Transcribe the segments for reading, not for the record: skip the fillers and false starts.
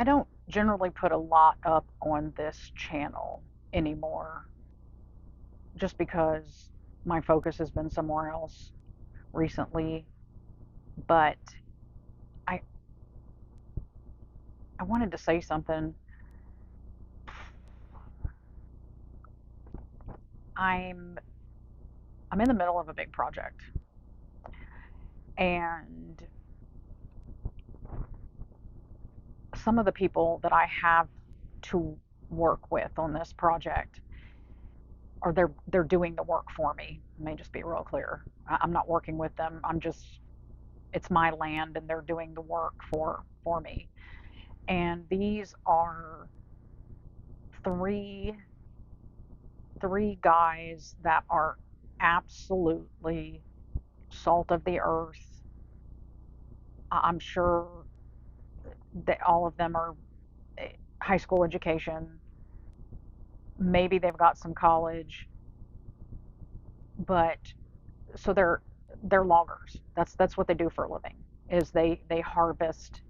I don't generally put a lot up on this channel anymore just because my focus has been somewhere else recently. But I I wanted to say something. I'm I'm in the middle of a big project, and some of the people that I have to work with on this project are they're doing the work for me. Let me just be real clear. I'm not working with them. I'm just it's my land and they're doing the work for me. And these are three three guys that are absolutely salt of the earth. I'm sure that all of them are high school education. Maybe they've got some college, but so they're loggers. That's what they do for a living. Is they harvest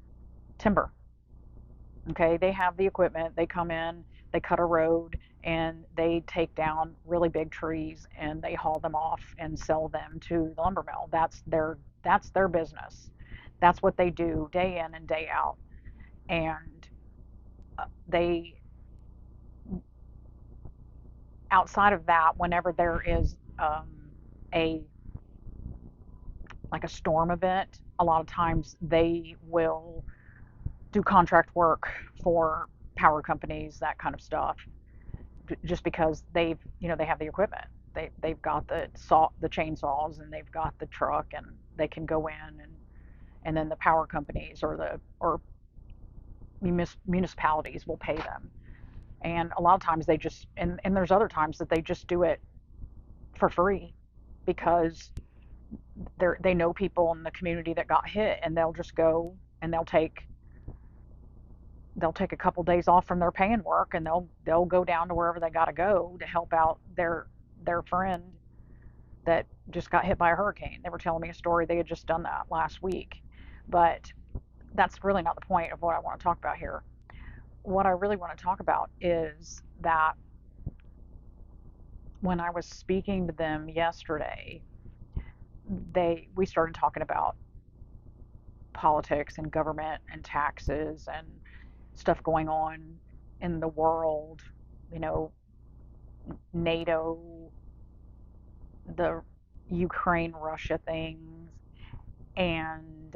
timber. Okay, they have the equipment. They come in, they cut a road, and they take down really big trees and they haul them off and sell them to the lumber mill. That's their business. That's what they do day in and day out. And they outside of that, whenever there is a like a storm event, a lot of times they will do contract work for power companies, that kind of stuff, just because they have the equipment. They've got the chainsaws and they've got the truck and they can go in and then the power companies or municipalities will pay them. And a lot of times they just and there's other times that they just do it for free because they know people in the community that got hit and they'll just go and they'll take a couple days off from their paying work and they'll go down to wherever they got to go to help out their friend that just got hit by a hurricane. They were telling me a story. They had just done that last week. But that's really not the point of what I want to talk about here. What I really want to talk about is that when I was speaking to them yesterday, we started talking about politics and government and taxes and stuff going on in the world, you know, NATO, the Ukraine Russia things, and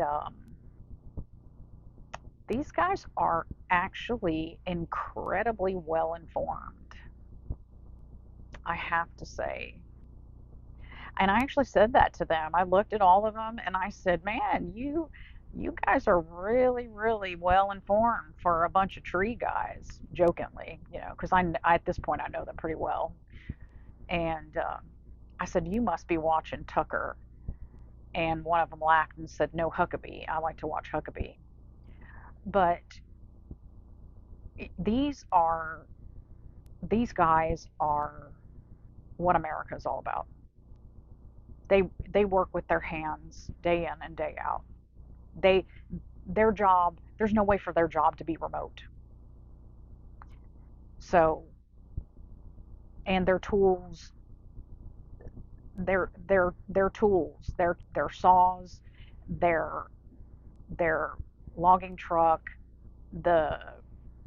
these guys are actually incredibly well informed, I have to say. And I actually said that to them. I looked at all of them and I said, "Man, you guys are really, really well informed for a bunch of tree guys," jokingly, because at this point I know them pretty well. And I said, "You must be watching Tucker." And one of them laughed and said, "No, Huckabee. I like to watch Huckabee." But these are these guys are what America is all about. They work with their hands day in and day out. They their job, there's no way for their job to be remote. So, and their tools, their tools, their saws, their their logging truck, the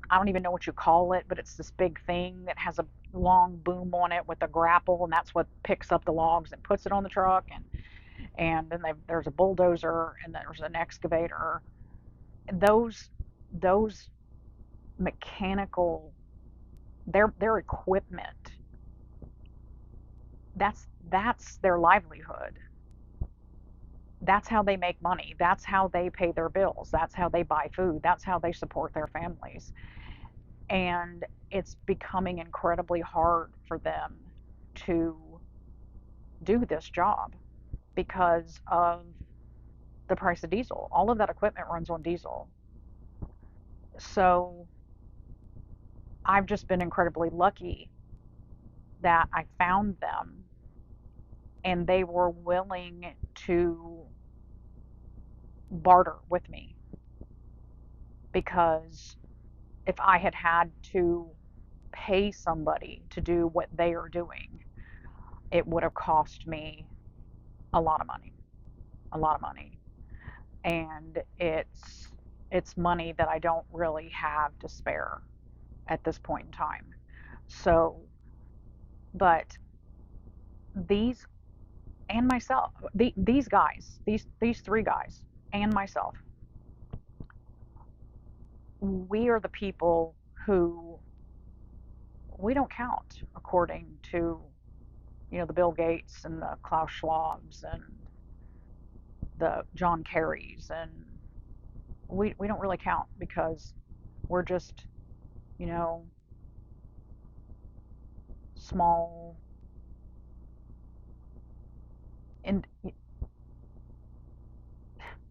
I don't even know what you call it, but it's this big thing that has a long boom on it with a grapple, and that's what picks up the logs and puts it on the truck. And then there's a bulldozer and there's an excavator. Those those mechanical their equipment, that's their livelihood. That's how they make money. That's how they pay their bills. That's how they buy food. That's how they support their families. And it's becoming incredibly hard for them to do this job because of the price of diesel. All of that equipment runs on diesel. So I've just been incredibly lucky that I found them and they were willing to barter with me because if I had had to pay somebody to do what they are doing, it would have cost me a lot of money, a lot of money. And it's money that I don't really have to spare at this point in time. So, but these and myself, these guys, these three guys and myself, we are the people who we don't count according to, the Bill Gates and the Klaus Schwabs and the John Kerrys, and we don't really count because we're just, you know, small and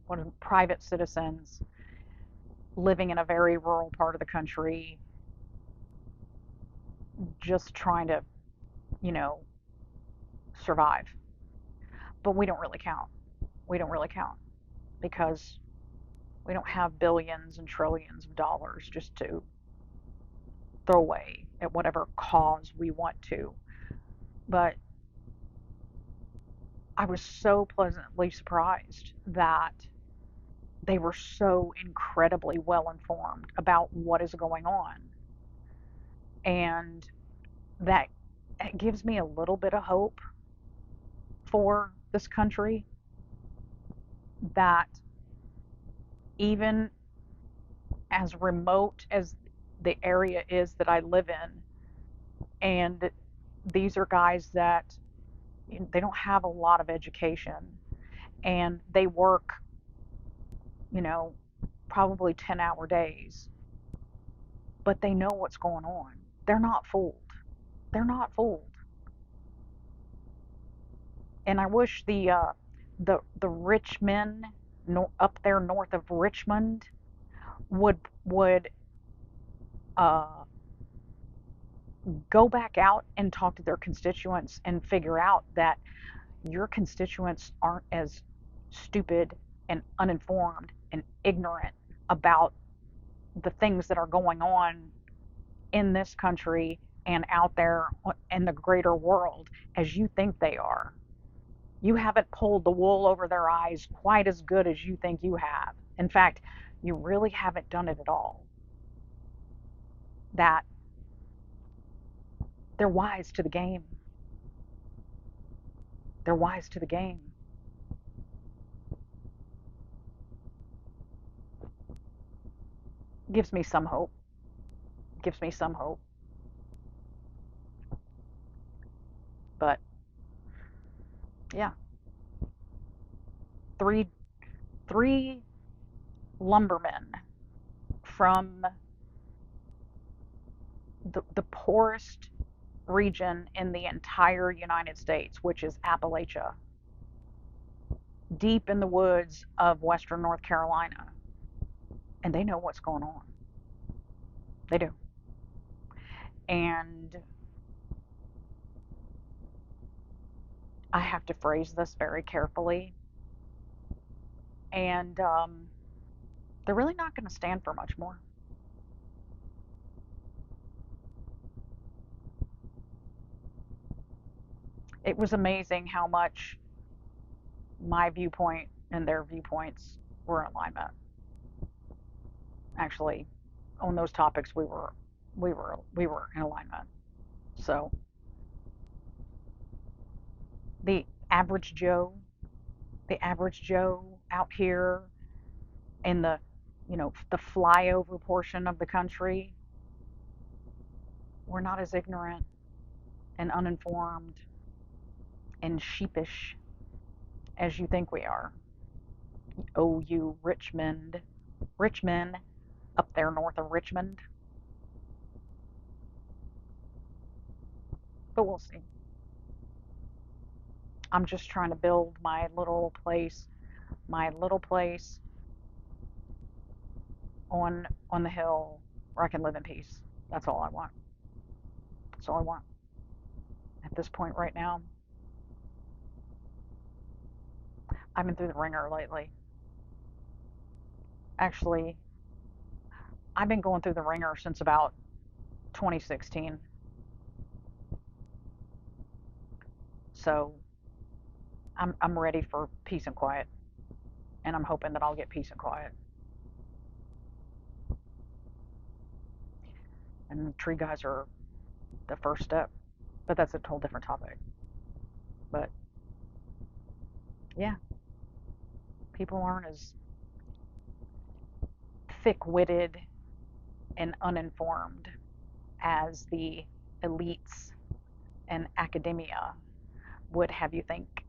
what private citizens living in a very rural part of the country, just trying to, you know, survive. But we don't really count. We don't really count because we don't have billions and trillions of dollars just to throw away at whatever cause we want to. But I was so pleasantly surprised that they were so incredibly well informed about what is going on. And that it gives me a little bit of hope for this country, that even as remote as the area is that I live in, and these are guys that they don't have a lot of education and they work, you know, probably 10-hour days, but they know what's going on. They're not fooled. They're not fooled. And I wish the rich men up there north of Richmond would uh, go back out and talk to their constituents and figure out that your constituents aren't as stupid and uninformed and ignorant about the things that are going on in this country and out there in the greater world as you think they are. You haven't pulled the wool over their eyes quite as good as you think you have. In fact, you really haven't done it at all. That they're wise to the game. They're wise to the game. Gives me some hope. Gives me some hope. But yeah, three three lumbermen from the poorest region in the entire United States, which is Appalachia, deep in the woods of western North Carolina, and they know what's going on. They do. And I have to phrase this very carefully. And they're really not going to stand for much more. It was amazing how much my viewpoint and their viewpoints were in alignment. Actually, on those topics, we were in alignment. So the average Joe, the average Joe out here in the flyover portion of the country, we're not as ignorant and uninformed and sheepish as you think we are. Oh, you rich men up there north of Richmond. But we'll see. I'm just trying to build my little place on the hill where I can live in peace. That's all I want. That's all I want. At this point right now, I've been through the ringer lately. Actually, I've been going through the ringer since about 2016. So I'm ready for peace and quiet, and I'm hoping that I'll get peace and quiet. And tree guys are the first step, but that's a whole different topic. But yeah, people aren't as thick-witted and uninformed as the elites and academia would have you think.